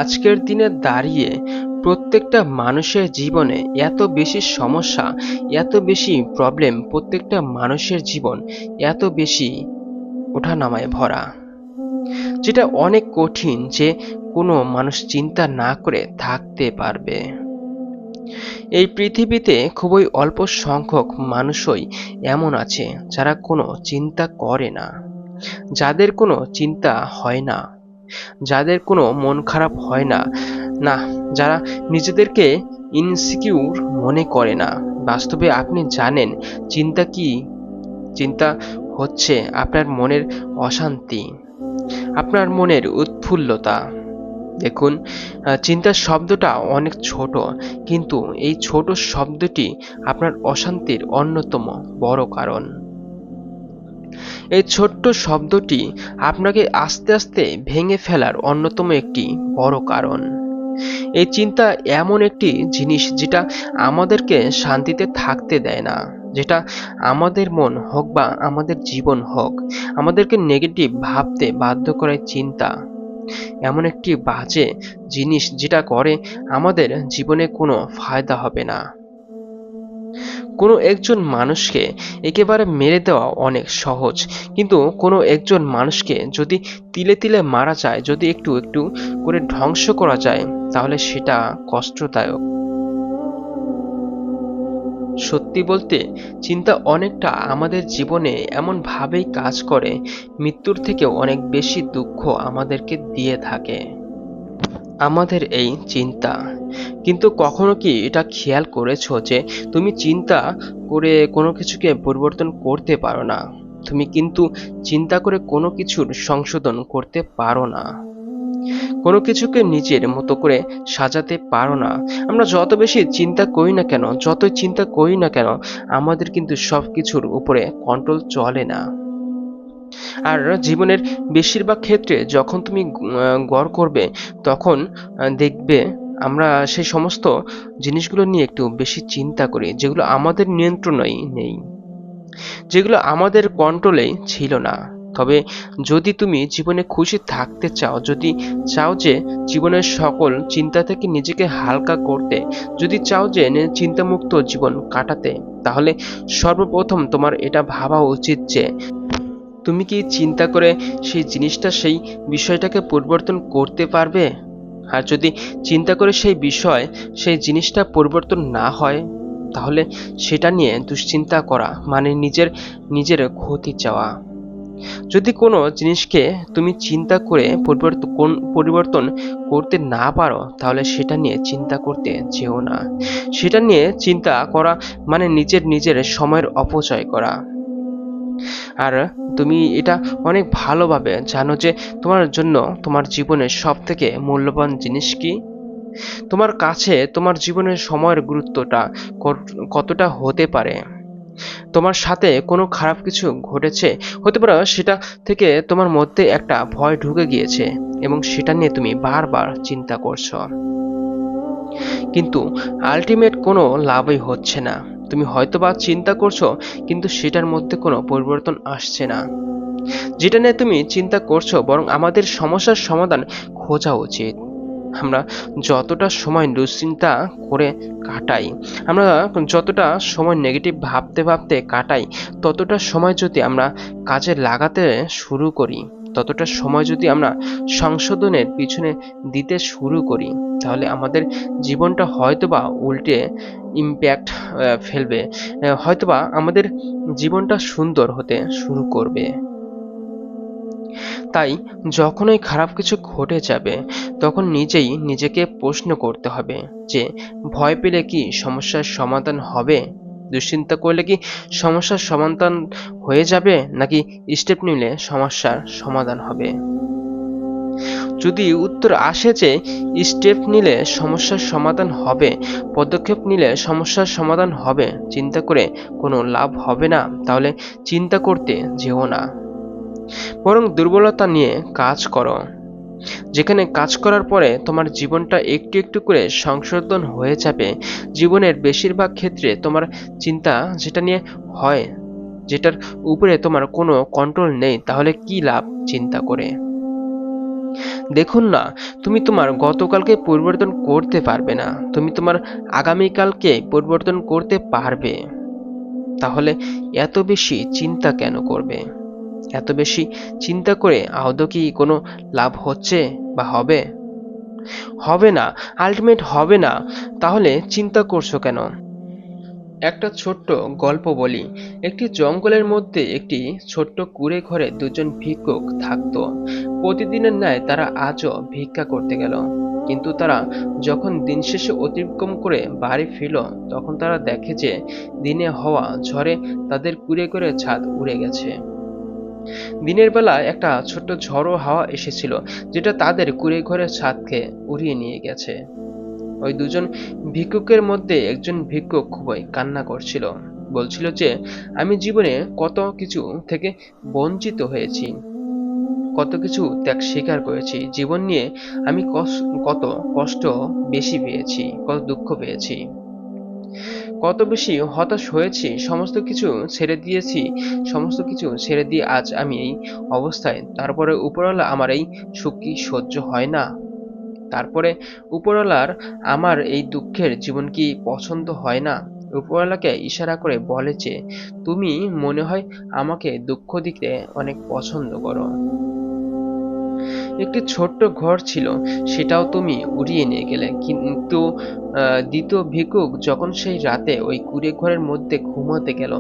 আজকের দিনে দাঁড়িয়ে প্রত্যেকটা মানুষের জীবনে এত বেশি সমস্যা, এত বেশি প্রবলেম, প্রত্যেকটা মানুষের জীবন এত বেশি ওঠানামায় ভরা, যেটা অনেক কঠিন যে কোনো মানুষ চিন্তা না করে থাকতে পারবে। এই পৃথিবীতে খুবই অল্প সংখ্যক মানুষই এমন আছে যারা কোনো চিন্তা করে না, যাদের কোনো চিন্তা হয় না, যাদের কোনো মন খারাপ হয় না, না, যারা নিজেদেরকে ইনসিকিউর মনে করে না। বাস্তবে আপনি জানেন চিন্তা কি? চিন্তা হচ্ছে আপনার মনের অশান্তি, আপনার মনের উৎফুল্লতা। দেখুন, চিন্তার শব্দটা অনেক ছোট, কিন্তু এই ছোট শব্দটি আপনার অশান্তির অন্যতম বড় কারণ। এই ছোট্ট শব্দটি আপনাকে আস্তে আস্তে ভেঙে ফেলার অন্যতম একটি বড় কারণ। এই চিন্তা এমন একটি জিনিস যেটা আমাদেরকে শান্তিতে থাকতে দেয় না, যেটা আমাদের মন হোক বা আমাদের জীবন হোক, আমাদেরকে নেগেটিভ ভাবতে বাধ্য করে। চিন্তা এমন একটি বাজে জিনিস যেটা করে আমাদের জীবনে কোনো ফায়দা হবে না। কোনো একজন মানুষকে একেবারে মেরে দেওয়া অনেক সহজ, কিন্তু কোনো একজন মানুষকে যদি তিলে তিলে মারা যায়, যদি একটু একটু করে ধ্বংস করা যায়, তাহলে সেটা কষ্টদায়ক। সত্যি বলতে, চিন্তা অনেকটা আমাদের জীবনে এমন ভাবেই কাজ করে, মৃত্যুর থেকেও অনেক বেশি দুঃখ আমাদেরকে দিয়ে থাকে আমাদের এই চিন্তা। কিন্তু কখনো কি এটা খেয়াল করেছো যে তুমি চিন্তা করে কোনো কিছুকে পরিবর্তন করতে পারো না? তুমি কিন্তু চিন্তা করে কোনো কিছুর সংশোধন করতে পারো না, কোনো কিছুকে নিজের মতো করে সাজাতে পারো না। আমরা যত বেশি চিন্তা করি না কেন, যতই চিন্তা করি না কেন, আমাদের কিন্তু সব কিছুর উপরে কন্ট্রোল চলে না। আর জীবনের বেশিরভাগ ক্ষেত্রে যখন তুমি গড় করবে, তখন দেখবে আমরা সেই সমস্ত জিনিসগুলো নিয়ে একটু বেশি চিন্তা করি, যেগুলো আমাদের নিয়ন্ত্রণেই নেই, যেগুলো আমাদের কন্ট্রোলেই ছিল না। তবে যদি তুমি জীবনে খুশি থাকতে চাও, যদি চাও যে জীবনের সকল চিন্তা থেকে নিজেকে হালকা করতে, যদি চাও যে চিন্তামুক্ত জীবন কাটাতে, তাহলে সর্বপ্রথম তোমার এটা ভাবা উচিত যে তুমি কি চিন্তা করে সেই জিনিসটা, সেই বিষয়টাকে পরিবর্তন করতে পারবে? আর যদি চিন্তা করে সেই বিষয়, সেই জিনিসটা পরিবর্তন না হয়, তাহলে সেটা নিয়ে দুশ্চিন্তা করা মানে নিজের নিজের ক্ষতি চাওয়া। যদি কোনো জিনিসকে তুমি চিন্তা করে পরিবর্তন করতে না পারো, তাহলে সেটা নিয়ে চিন্তা করতে যেও না। সেটা নিয়ে চিন্তা করা মানে নিজের নিজের সময়ের অপচয় করা। আর তুমি এটা অনেক ভালোভাবে জানো যে তোমার জন্য তোমার জীবনের সব থেকে মূল্যবান জিনিস কি। তোমার কাছে তোমার জীবনের সময়ের গুরুত্বটা কতটা হতে পারে। তোমার সাথে কোনো খারাপ কিছু ঘটেছে, হতে পারে সেটা থেকে তোমার মধ্যে একটা ভয় ঢুকে গিয়েছে এবং সেটা নিয়ে তুমি বারবার চিন্তা করছো, কিন্তু আলটিমেট কোনো লাভই হচ্ছে না। তুমি হয়তোবা চিন্তা করছো, কিন্তু সেটার মধ্যে কোনো পরিবর্তন আসছে না। যেটা নিয়ে তুমি চিন্তা করছো, বরং আমাদের সমস্যার সমাধান খোঁজা উচিত। আমরা যতটা সময় দুশ্চিন্তা করে কাটাই, আমরা যতটা সময় নেগেটিভ ভাবতে ভাবতে কাটাই, ততটা সময় যদি আমরা কাজে লাগাতে শুরু করি, ততটা সময় যদি আমরা সংশোধনের পিছনে দিতে শুরু করি, তাহলে আমাদের জীবনটা হয়তোবা উল্টে ইম্প্যাক্ট ফেলবে। হয়তোবা আমাদের জীবনটা সুন্দর হতে শুরু করবে। তাই যখনই খারাপ কিছু ঘটে যাবে, তখন নিজেই নিজেকে প্রশ্ন করতে হবে যে ভয় পেলে কি সমস্যার সমাধান হবে? দুশ্চিন্তা করলে কি সমস্যার সমাধান হয়ে যাবে, নাকি স্টেপ নিলে সমস্যার সমাধান হবে? যদি উত্তর আসে যে স্টেপ নিলে সমস্যার সমাধান হবে, পদক্ষেপ নিলে সমস্যার সমাধান হবে, চিন্তা করে কোনো লাভ হবে না, তাহলে চিন্তা করতে যেও না, বরং দুর্বলতা নিয়ে কাজ করো। যেখানে কাজ করার পরে তোমার জীবনটা একটু একটু করে সংশোধন হয়ে যাবে। জীবনের বেশিরভাগ ক্ষেত্রে তোমার চিন্তা যেটা নিয়ে হয়, যেটার উপরে তোমার কোনো কন্ট্রোল নেই, তাহলে কি লাভ চিন্তা করে? দেখুন না, তুমি তোমার গতকালকে পরিবর্তন করতে পারবে না, তুমি তোমার আগামীকালকে পরিবর্তন করতে পারবে। তাহলে এত বেশি চিন্তা কেন করবে? এত বেশি চিন্তা করে আদৌ কি কোনো লাভ হচ্ছে বা হবে? হবে না, আলটিমেট হবে না। তাহলে চিন্তা করছো কেন? একটা ছোট্ট গল্প বলি। একটি জঙ্গলের মধ্যে একটি ছোট্ট কুঁড়ে ঘরে দুজন ভিক্ষুক থাকতো। প্রতিদিনের ন্যায় তারা আজও ভিক্ষা করতে গেল। কিন্তু তারা যখন দিন শেষে অতিক্রম করে বাড়ি ফিরল, তখন তারা দেখে যে দিনে হওয়া ঝড়ে তাদের কুঁড়ে ঘরের ছাদ উড়ে গেছে। দিনের বেলা একটা ছোট্ট ঝড়ো হাওয়া এসেছিল, যেটা তাদের কুঁড়ে ঘরের ছাদকে উড়িয়ে নিয়ে গেছে। ওই দুজন ভিক্ষুকের মধ্যে একজন ভিক্ষুক খুবই কান্না করছিল। বলছিল যে আমি জীবনে কত কিছু থেকে বঞ্চিত হয়েছি, কত কিছু ত্যাগ স্বীকার করেছি, জীবন নিয়ে আমি কত কষ্ট বেশি পেয়েছি, কত দুঃখ পেয়েছি, কত বেশি হতাশ হয়েছি, সমস্ত কিছু ছেড়ে দিয়েছি, সমস্ত কিছু ছেড়ে দিয়ে আজ আমি এই অবস্থায়। তারপরে উপরওয়ালা আমার এই সুখ কি সহ্য হয় না? তারপরে উপরওয়ালার আমার এই দুঃখের জীবন কি পছন্দ হয় না? উপরওয়ালাকে ইশারা করে বলে যে তুমি মনে হয় আমাকে দুঃখ দিতে অনেক পছন্দ করো। একটি ছোট্ট ঘর ছিল, সেটাও তুমি উড়িয়ে নিয়ে গেলে। কিন্তু দ্বিতীয় ভিক্ষুক যখন সেই রাতে ওই কুঁড়ে ঘরের মধ্যে ঘুমাতে গেল,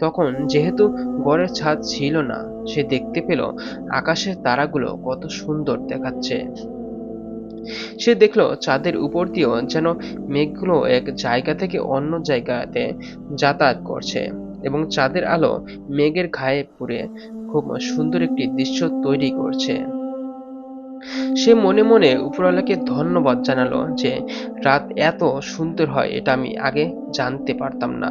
তখন যেহেতু ঘরের ছাদ ছিল না, সে দেখতে পেল আকাশের তারাগুলো কত সুন্দর দেখাচ্ছে। সে দেখলো চাঁদের উপর দিয়েও যেন মেঘগুলো এক জায়গা থেকে অন্য জায়গাতে যাতায়াত করছে, এবং চাঁদের আলো মেঘের গায়ে পড়ে খুব সুন্দর একটি দৃশ্য তৈরি করছে। সে মনে মনে উপরওয়ালাকে ধন্যবাদ জানালো যে রাত এত সুন্দর হয় এটা আমি আগে জানতে পারতাম না।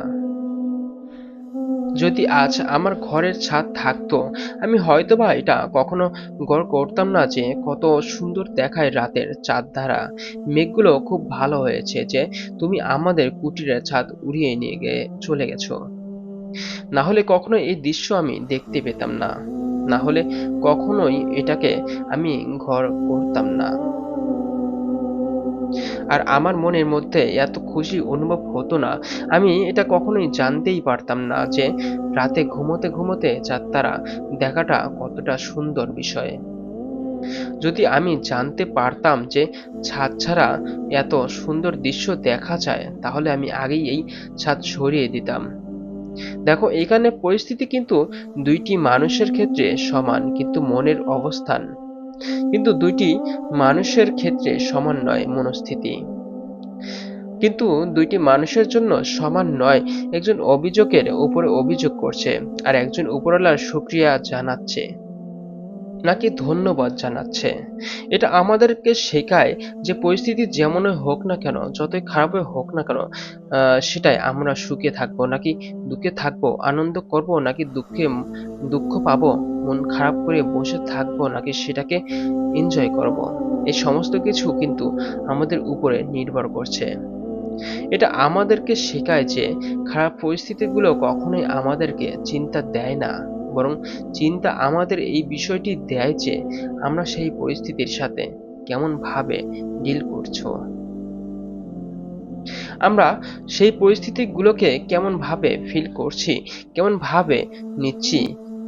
যদি আজ আমার ঘরের ছাদ থাকতো, আমি হয়তোবা এটা কখনো গড় করতাম না যে কত সুন্দর দেখায় রাতের চাঁদ দ্বারা। মেঘগুলো খুব ভালো হয়েছে যে তুমি আমাদের কুটিরের ছাদ উড়িয়ে নিয়ে গিয়ে চলে গেছো। না হলে কখনো এই দৃশ্য আমি দেখতে পেতাম না, না হলে কখনোই এটাকে আমি ঘর করতাম না। আর আমার মনের মধ্যে এত খুশি অনুভব হতো না, আমি এটা কখনোই জানতেই পারতাম না যে রাতে ঘুমোতে ঘুমোতে চাঁদ তারা দেখাটা কতটা সুন্দর বিষয়। যদি আমি জানতে পারতাম যে ছাদ ছাড়া এত সুন্দর দৃশ্য দেখা যায়, তাহলে আমি আগেই এই ছাদ সরিয়ে দিতাম। দেখো, এখানে পরিস্থিতি কিন্তু দুইটি মানুষের ক্ষেত্রে সমান, কিন্তু মনের অবস্থান কিন্তু দুইটি মানুষের ক্ষেত্রে সমান নয়, মনস্থিতি কিন্তু দুইটি মানুষের জন্য সমান নয়। একজন অভিযোগের উপরে অভিযোগ করছে, আর একজন উপরওয়ালার শুকরিয়া জানাচ্ছে, নাকি ধন্যবাদ জানাচ্ছে। এটা আমাদেরকে শেখায় যে পরিস্থিতি যেমনই হোক না কেন, যতই খারাপই হোক না কেন, সেটাই আমরা সুখে থাকবো নাকি দুঃখে থাকবো, আনন্দ করব নাকি দুঃখ পাবো, মন খারাপ করে বসে থাকবো নাকি সেটাকে এনজয় করব, এই সমস্ত কিছু কিন্তু আমাদের উপরে নির্ভর করছে। এটা আমাদেরকে শেখায় যে খারাপ পরিস্থিতিগুলো কখনোই আমাদেরকে চিন্তা দেয় না, বরং চিন্তা আমাদের এই বিষয়টি দেয় যে আমরা সেই পরিস্থিতির সাথে কেমন ভাবে ডিল করছো, আমরা সেই পরিস্থিতিগুলোকে কেমন ভাবে ফিল করছি, কেমন ভাবে নিচ্ছি।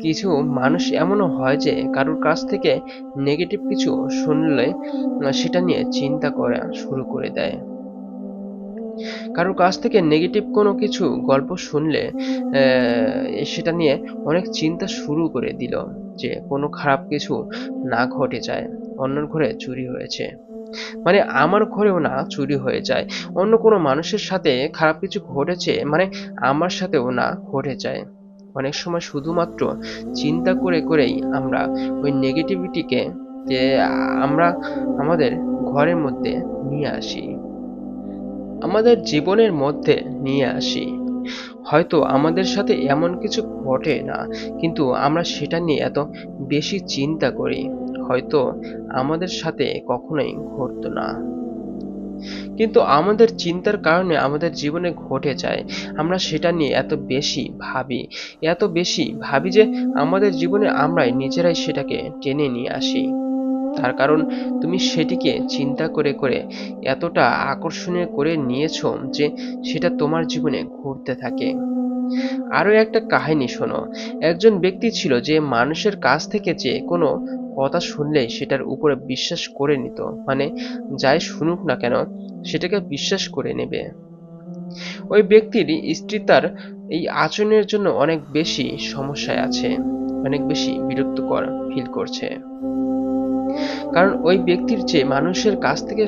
কিছু মানুষ এমনও হয় যে কারোর কাছ থেকে নেগেটিভ কিছু শুনলে সেটা নিয়ে চিন্তা করা শুরু করে দেয়। কারোর কাছ থেকে নেগেটিভ কোনো কিছু গল্প শুনলে সেটা নিয়ে অনেক চিন্তা শুরু করে দিল যে কোনো খারাপ কিছু না ঘটে যায়, অন্যের ঘরে চুরি হয়েছে, মানে আমার ঘরেও না চুরি হয়ে যায়, অন্য কোনো মানুষের সাথে খারাপ কিছু ঘটেছে, মানে আমার সাথেও না ঘটে যায়। অনেক সময় শুধুমাত্র চিন্তা করে করেই আমরা ওই নেগেটিভিটিকে যে আমরা আমাদের ঘরের মধ্যে নিয়ে আসি, আমাদের জীবনের মধ্যে নিয়ে আসি। হয়তো আমাদের সাথে এমন কিছু ঘটে না, কিন্তু আমরা সেটা নিয়ে এত বেশি চিন্তা করি, হয়তো আমাদের সাথে কখনোই ঘটতো না, কিন্তু আমাদের চিন্তার কারণে আমাদের জীবনে ঘটে যায়। আমরা সেটা নিয়ে এত বেশি ভাবি, এত বেশি ভাবি যে আমাদের জীবনে আমরাই নিজেরাই সেটাকে টেনে নিয়ে আসি। তার কারণ তুমি সেটিকে চিন্তা করে করে এতটা আকর্ষণীয় করে নিয়েছো যে সেটা তোমার জীবনে ঘুরতে থাকে। আরো একটা কাহিনী শোনো। একজন ব্যক্তি ছিল যে মানুষের কাছ থেকে যে কোনো কথা শুনলেই সেটার উপরে বিশ্বাস করে নিত, মানে যাই শুনুক না কেন সেটাকে বিশ্বাস করে নেবে। ওই ব্যক্তির স্ত্রী তার এই আচরণের জন্য অনেক বেশি সমস্যায় আছে, অনেক বেশি বিরক্তকর ফিল করছে। কারণ ওই ব্যক্তির যে মানুষের কাছ থেকে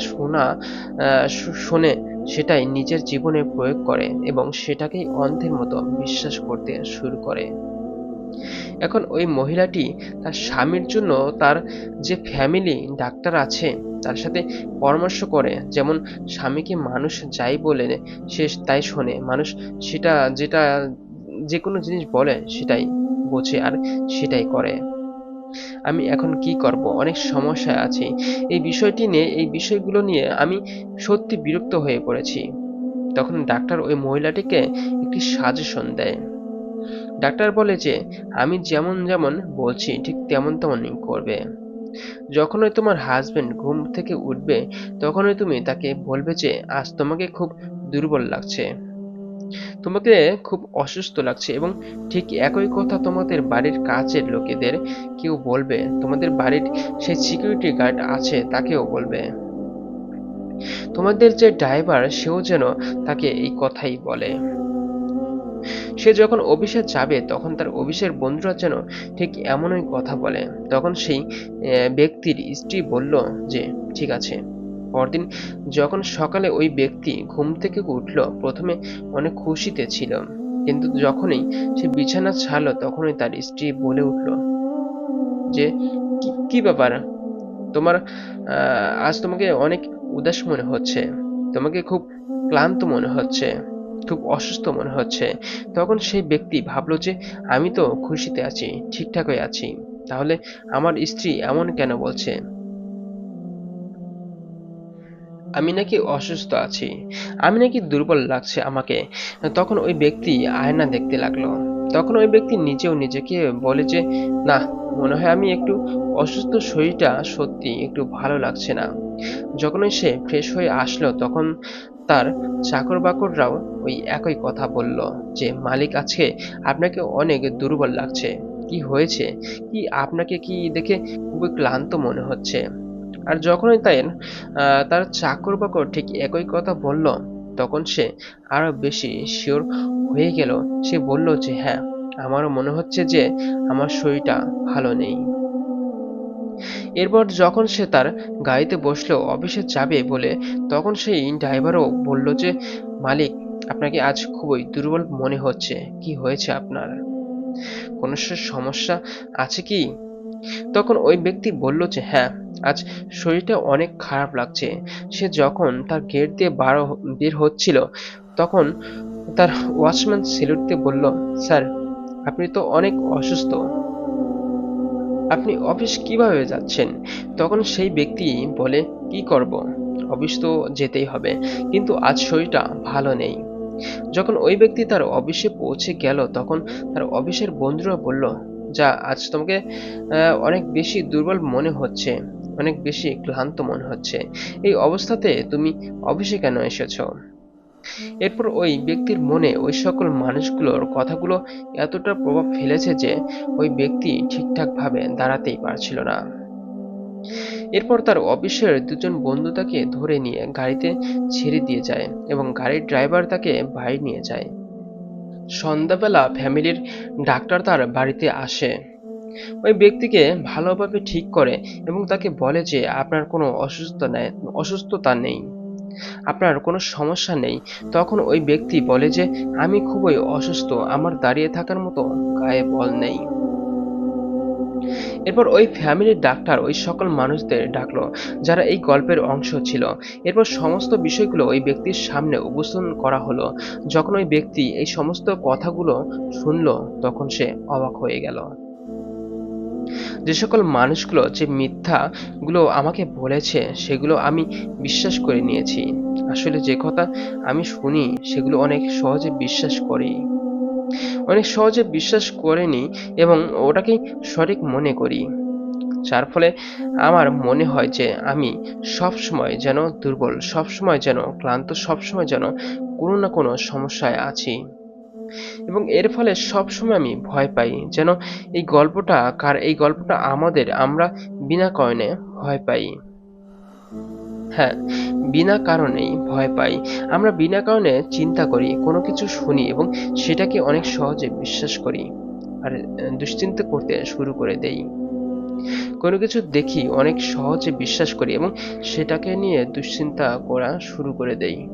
শোনে সেটাই নিজের জীবনে প্রয়োগ করে এবং সেটাকেই অন্ধের মতো বিশ্বাস করতে শুরু করে। এখন ওই মহিলাটি তার স্বামীর জন্য তার যে ফ্যামিলি ডাক্তার আছে তার সাথে পরামর্শ করে, যেমন স্বামীকে মানুষ যাই বলে সে তাই শোনে, মানুষ সেটা যেটা যে কোনো জিনিস বলে সেটাই বোঝে আর সেটাই করে। আমি এখন কি করব, অনেক সমস্যায় আছি। এই বিষয়গুলো নিয়ে আমি সত্যি বিরক্ত হয়ে পড়েছি। তখন ডাক্তার ওই মহিলাটিকে একটি সাজেশন দেয়। ডাক্তার বলে যে আমি যেমন যেমন বলছি ঠিক তেমন তেমনই করবে। যখনই তোমার হাজবেন্ড ঘুম থেকে উঠবে তখনই তুমি তাকে বলবে যে আজ তোমাকে খুব দুর্বল লাগছে, তোমাকে খুব অসুস্থ লাগছে, এবং ঠিক একই কথা তোমাদের বাড়ির কাছের লোকেদের কেউ বলবে, তোমাদের বাড়ির সেই সিকিউরিটি গার্ড আছে তাকেও বলবে, তোমাদের যে ড্রাইভার সেও যেন তাকে এই কথাই বলে। সে যখন অফিসে যাবে তখন তার অফিসের বন্ধুরা যেন ঠিক এমনই কথা বলে। তখন সেই ব্যক্তির স্ত্রী বলল যে ঠিক আছে। পরদিন যখন সকালে ওই ব্যক্তি ঘুম থেকে উঠল প্রথমে অনেক খুশিতে ছিল, কিন্তু যখনই সে বিছানা ছাড়লো তখনই তার স্ত্রী বলে উঠল যে কি কি ব্যাপার তোমার, আজ তোমাকে অনেক উদাস মনে হচ্ছে, তোমাকে খুব ক্লান্ত মনে হচ্ছে, খুব অসুস্থ মনে হচ্ছে। তখন সেই ব্যক্তি ভাবলো যে আমি তো খুশিতে আছি, ঠিকঠাকই আছি, তাহলে আমার স্ত্রী এমন কেন বলছে আমি নাকি অসুস্থ আছি, আমি নাকি দুর্বল লাগছে আমাকে। তখন ওই ব্যক্তি আয়না দেখতে লাগলো। তখন ওই ব্যক্তি নিজেও নিজেকে বলে যে না, মনে হয় আমি একটু অসুস্থ, শরীরটা সত্যি একটু ভালো লাগছে না। যখনই সে ফ্রেশ হয়ে আসলো তখন তার চাকর বাকররাও ওই একই কথা বলল যে মালিক আজকে আপনাকে অনেক দুর্বল লাগছে, কি হয়েছে, কি আপনাকে কি দেখে খুবই ক্লান্ত মনে হচ্ছে। আর যখনই তার চাকর বাকর ঠিক একই কথা বলল তখন সে আরো বেশি শিওর হয়ে গেল। সে বলল যে হ্যাঁ, আমারও মনে হচ্ছে যে আমার শরীরটা ভালো নেই। এরপর যখন সে তার গাড়িতে বসলো অফিসে যাবে বলে তখন সেই ড্রাইভারও বলল যে মালিক আপনাকে আজ খুবই দুর্বল মনে হচ্ছে, কি হয়েছে আপনার, কোনো সমস্যা আছে কি? তখন ওই ব্যক্তি বলল যে হ্যাঁ, আজ শরীরটা অনেক খারাপ লাগছে। সে যখন তার গেট দিয়ে বের হচ্ছিল তখন তার ওয়াচম্যান সেলুট দিয়ে বলল, স্যার আপনি তো অনেক অসুস্থ, আপনি অফিস কিভাবে যাচ্ছেন? তখন সেই ব্যক্তি বলে কি করব, অফিস তো যেতেই হবে, কিন্তু আজ শরীরটা ভালো নেই। যখন ওই ব্যক্তি তার অফিসে পৌঁছে গেল তখন তার অফিসের বন্ধুরা বলল, যা আজ তোমাকে অনেক বেশি দুর্বল মনে হচ্ছে, অনেক বেশি ক্লান্ত মনে হচ্ছে, এই অবস্থাতে তুমি অফিসে কেন এসেছো? এরপর ওই ব্যক্তির মনে ওই সকল মানুষগুলোর কথাগুলো এতটা প্রভাব ফেলেছে যে ওই ব্যক্তি ঠিকঠাকভাবে দাঁড়াতেই পারছিল না। এরপর তার অফিসের দুজন বন্ধু তাকে ধরে নিয়ে গাড়িতে ছেড়ে দিয়ে যায় এবং গাড়ির ড্রাইভার তাকে বাড়ি নিয়ে যায়। সন্ধ্যাবেলা ফ্যামিলির ডাক্তার তার বাড়িতে আসে, ওই ব্যক্তিকে ভালোভাবে ঠিক করে এবং তাকে বলে যে আপনার কোনো অসুস্থতা নেই, আপনার কোনো সমস্যা নেই। তখন ওই ব্যক্তি বলে যে আমি খুবই অসুস্থ, আমার দাঁড়িয়ে থাকার মতো গায়ে বল নেই। এরপর ওই ফ্যামিলির ডাক্তার ওই সকল মানুষদের ডাকলো যারা এই গল্পের অংশ ছিল। এরপর সমস্ত বিষয়গুলো ওই ব্যক্তির সামনে উপস্থাপন করা হলো। যখন ওই ব্যক্তি এই সমস্ত কথাগুলো শুনলো তখন সে অবাক হয়ে গেল। যে সকল মানুষগুলো যে মিথ্যাগুলো আমাকে বলেছে সেগুলো আমি বিশ্বাস করে নিয়েছি। আসলে যে কথা আমি শুনি সেগুলো অনেক সহজে বিশ্বাস করে নিই এবং ওটাকেই সঠিক মনে করি। যার ফলে আমার মনে হয় যে আমি সব সময় যেন দুর্বল, সব সময় যেন ক্লান্ত, সব সময় যেন কোনো না কোনো সমস্যায় আছি। এবং এর ফলে সবসময় আমি ভয় পাই যেন এই গল্পটা আমরা বিনা কারণে ভয় পাই। হ্যাঁ, বিনা কারণেই ভয় পাই। আমরা বিনা কারণে চিন্তা করি, কোনো কিছু শুনি এবং সেটাকে অনেক সহজে বিশ্বাস করি। আর দুশ্চিন্তা করতে শুরু করে দেই। কোনো কিছু দেখি অনেক সহজে বিশ্বাস করি এবং সেটাকে নিয়ে দুশ্চিন্তা করা শুরু করে দেই।